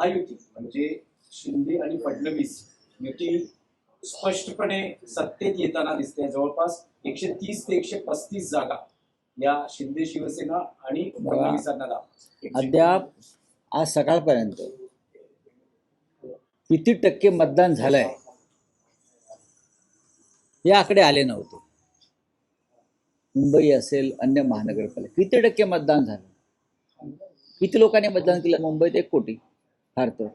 महायुती म्हणजे शिंदे आणि फडणवीस युती स्पष्टपणे सत्तेत येताना दिसते. जवळपास 130 ते 135 जागा या शिंदे शिवसेना आणि फडणवीसांना दाखल. अद्याप आज सकाळपर्यंत किती टक्के मतदान झालंय हे आकडे आले नव्हते. मुंबई असेल, अन्य महानगरपालिका किती टक्के मतदान झालं, किती लोकांनी मतदान केलं? मुंबईत 1 कोटी फार तर.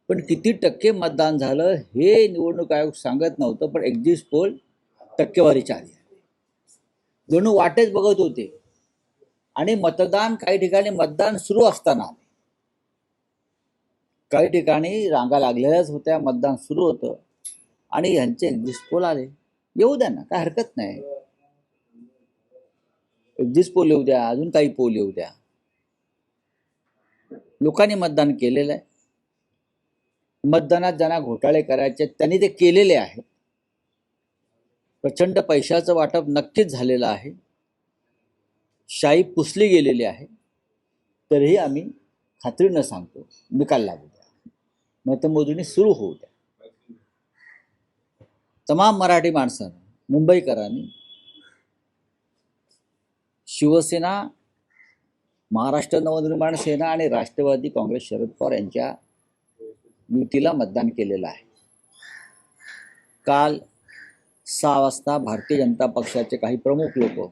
पण किती टक्के मतदान झालं हे निवडणूक आयोग सांगत नव्हतं. पण एक्झिट पोल टक्केवारीच्या आली, जणू वाटेच बघत होते. आणि मतदान काही ठिकाणी मतदान सुरू असताना, काही ठिकाणी रांगा लागलेल्याच होत्या, मतदान सुरू होतं आणि ह्यांचे एक्झिट पोल आले. येऊ द्या ना, काय हरकत नाही. एक्झिट पोल येऊ द्या, अजून काही पोल येऊ द्या. लोकांनी मतदान केलेलं आहे. मतदानात ज्यांना घोटाळे करायचे त्यांनी ते केलेले आहेत. प्रचंड पैशाचं वाटप नक्कीच झालेलं आहे. शाई पुसली गेलेली आहे. तरीही आम्ही खात्रीनं सांगतो, निकाल लागू द्या, मतमोजणी सुरू होऊ द्या. तमाम मराठी माणसांनी, मुंबईकरांनी शिवसेना, महाराष्ट्र नवनिर्माण सेना आणि राष्ट्रवादी काँग्रेस शरद पवार यांच्या युतीला मतदान केलेलं आहे. काल 6 वाजता भारतीय जनता पक्षाचे काही प्रमुख लोक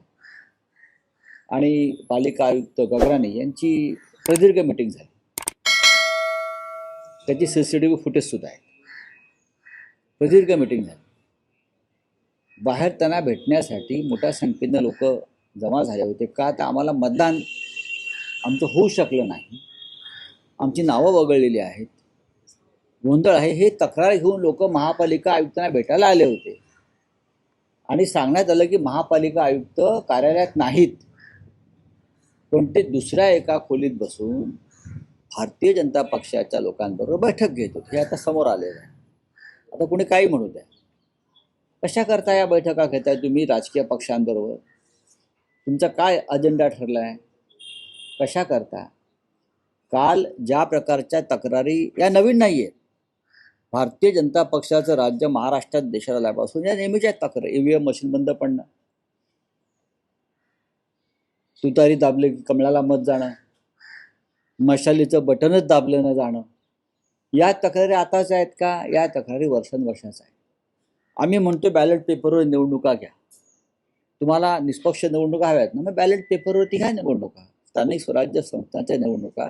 आणि पालिका आयुक्त गगराणी यांची प्रदीर्घ मीटिंग झाली. त्याची CCTV फुटेज सुद्धा आहे. प्रदीर्घ मीटिंग झाली. बाहेर त्यांना भेटण्यासाठी मोठ्या संख्येनं लोक जमा झाले होते. का तर आम्हाला मतदान आमचं होऊ शकलं नाही, आमची नावं वगळलेली आहेत, गोंधळ आहे, हे तक्रार घेऊन लोक महापालिका आयुक्तांना भेटायला आले होते. आणि सांगण्यात आलं की महापालिका आयुक्त कार्यालयात नाहीत, पण ते दुसऱ्या एका खोलीत बसून भारतीय जनता पक्षाच्या लोकांबरोबर बैठक घेत होते. हे आता समोर आलेलं आहे. आता कोणी काही म्हणू द्या, कशा करता या बैठका घेताय तुम्ही राजकीय पक्षांबरोबर? तुमचा काय अजेंडा ठरला आहे? कशा करता? काल ज्या प्रकारच्या तक्रारी, या नवीन नाही आहेत. भारतीय जनता पक्षाचं राज्य महाराष्ट्रात देशाला आल्यापासून या नेहमीच्या तक्रारी, EVM मशीन बंद पडणं, तुतारी दाबले की कमळाला मत जाणं, मशालीचं बटनच दाबलं न जाणं, या तक्रारी आताच आहेत का? या तक्रारी वर्षांवर्षाच आहेत. आम्ही म्हणतो बॅलेट पेपरवर निवडणुका घ्या. तुम्हाला निष्पक्ष निवडणुका हव्यात ना, मग बॅलेट पेपरवरती घ्या निवडणुका. स्थानिक स्वराज्य संस्थांच्या निवडणुका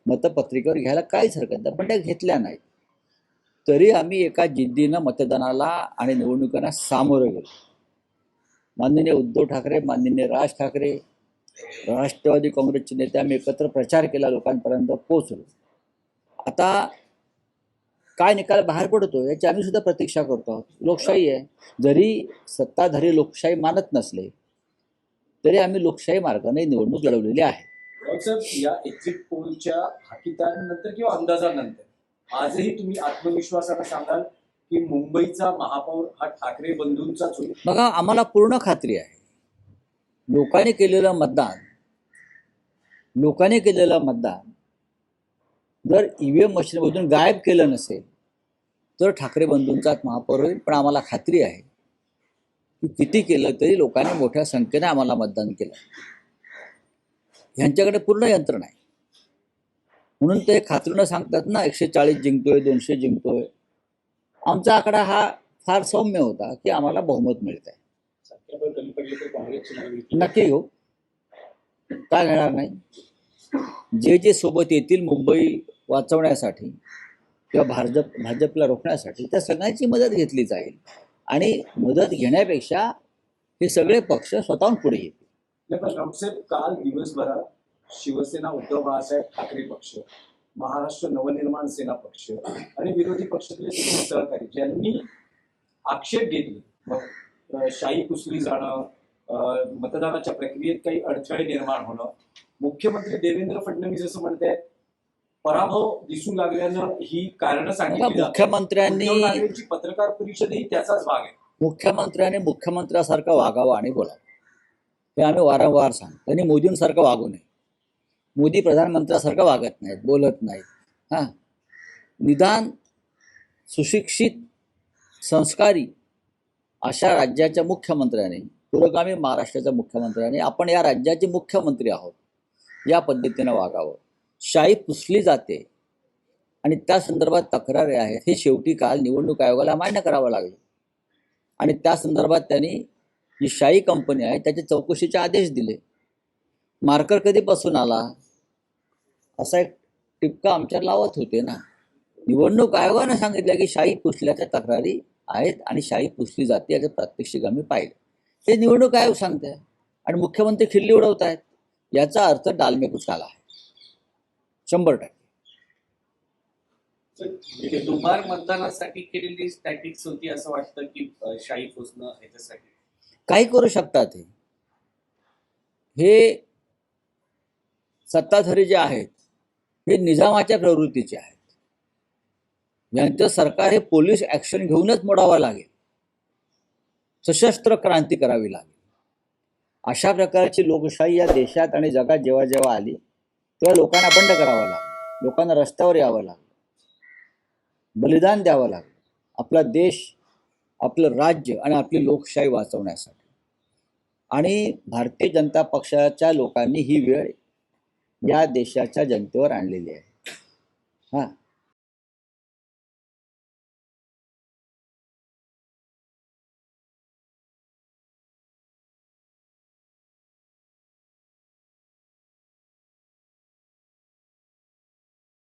मतपत्रिकेवर घ्यायला काहीच हरकत नाही, पण त्या घेतल्या नाहीत. तरी आम्ही एका जिद्दीनं मतदानाला आणि निवडणुकांना सामोरं गेलो. माननीय उद्धव ठाकरे, माननीय राज ठाकरे, राष्ट्रवादी काँग्रेसचे नेते आम्ही एकत्र प्रचार केला, लोकांपर्यंत पोहोचलो. आता काय निकाल बाहेर पडतो याची आम्ही सुद्धा प्रतीक्षा करतो आहोत. लोकशाही आहे. जरी सत्ताधारी लोकशाही मानत नसले तरी आम्ही लोकशाही मार्गाने निवडणूक लढवलेली आहे. या एक्झिट पोलच्या हाकितानंतर किंवा अंदाजानंतर आजही तुम्ही आत्मविश्वासाने सांगाल की मुंबईचा महापौर हा ठाकरे बंधूंचाच होईल? बघा, आम्हाला पूर्ण खात्री आहे. लोकांनी केलेलं मतदान जर EVM मशीनमधून गायब केलं नसेल तर ठाकरे बंधूंचाच महापौर होईल. पण आम्हाला खात्री आहे की किती केलं तरी लोकांनी मोठ्या संख्येने आम्हाला मतदान केलं. ह्यांच्याकडे पूर्ण यंत्रणा आहे. म्हणून ते खात्रीनं सांगतात ना, 140 जिंकतोय, 200 जिंकतोय. आमचा आकडा हा फार सौम्य होता की आम्हाला बहुमत मिळत आहे. नक्की घेऊ, काय घेणार नाही. जे सोबत येतील मुंबई वाचवण्यासाठी किंवा भाजपला रोखण्यासाठी, त्या सगळ्यांची मदत घेतली जाईल. आणि मदत घेण्यापेक्षा हे सगळे पक्ष स्वतःहून पुढे येतील. काल दिवसभरात शिवसेना उद्धव बाळासाहेब ठाकरे पक्ष, महाराष्ट्र नवनिर्माण सेना पक्ष आणि विरोधी पक्षातले सहकारी ज्यांनी आक्षेप घेतले, शाई पुसली जाणं, मतदानाच्या प्रक्रियेत काही अडथळे निर्माण होणं, मुख्यमंत्री देवेंद्र फडणवीस असं म्हणतात पराभव दिसू लागल्यानं ही कारणं सांगितली. मुख्यमंत्र्यांची पत्रकार परिषदही त्याचाच भाग आहे. मुख्यमंत्र्यांनी मुख्यमंत्र्यासारखं वागावं आणि बोलावं, हे आम्ही वारंवार सांगतो. त्यांनी मोदींसारखं वागू नये. मोदी प्रधानमंत्र्यासारखं वागत नाहीत, बोलत नाहीत. हां, निदान सुशिक्षित संस्कारी अशा राज्याच्या मुख्यमंत्र्याने, पुरोगामी महाराष्ट्राच्या मुख्यमंत्र्याने आपण या राज्याचे मुख्यमंत्री आहोत या पद्धतीनं वागावं. शाई पुसली जाते आणि त्या संदर्भात तक्रारी आहेत हे शेवटी काल निवडणूक आयोगाला मान्य करावं लागलं आणि त्या संदर्भात त्यांनी जी शाई कंपनी आहे त्याचे चौकशीचे आदेश दिले. मार्कर कधीपासून आला असा एक टिपका आमच्यावर लावत होते ना. निवडणूक आयोगानं सांगितलं की शाई पुसल्याच्या तक्रारी आहेत आणि शाई पुसली जाते याचं प्रात्यक्षिक आम्ही पाहिलं. हे निवडणूक आयोग सांगते आणि मुख्यमंत्री खिल्ली उडवत आहेत. याचा अर्थ डालमेकुच आला आहे 100%. दुबार मतदानासाठी केलेली स्टॅटिक्स होती असं वाटतं की शाही पुसणं याच्यासाठी काही करू शकतात हे सत्ताधारी जे आहेत हे निजामाच्या प्रवृत्तीचे आहेत. यांचं सरकार हे पोलीस ॲक्शन घेऊनच मोडावं लागेल, सशस्त्र क्रांती करावी लागेल. अशा प्रकारची लोकशाही या देशात आणि जगात जेव्हा जेव्हा आली तेव्हा लोकांना बंड करावं लागलं, लोकांना रस्त्यावर यावं लागलं, बलिदान द्यावं लागलं आपला देश, आपलं राज्य आणि आपली लोकशाही वाचवण्यासाठी. आणि भारतीय जनता पक्षाच्या लोकांनी ही वेळ या देशाच्या जनतेवर आणलेली आहे. हां,